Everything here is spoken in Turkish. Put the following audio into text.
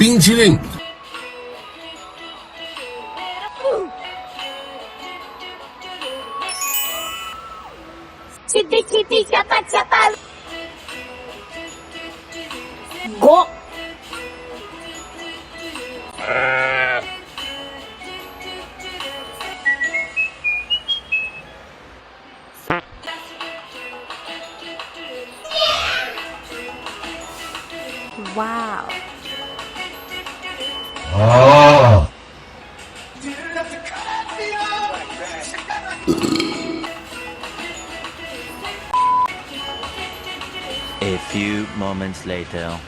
冰淇淋。Çiti çiti çata çata. Go. Wow. A few moments later.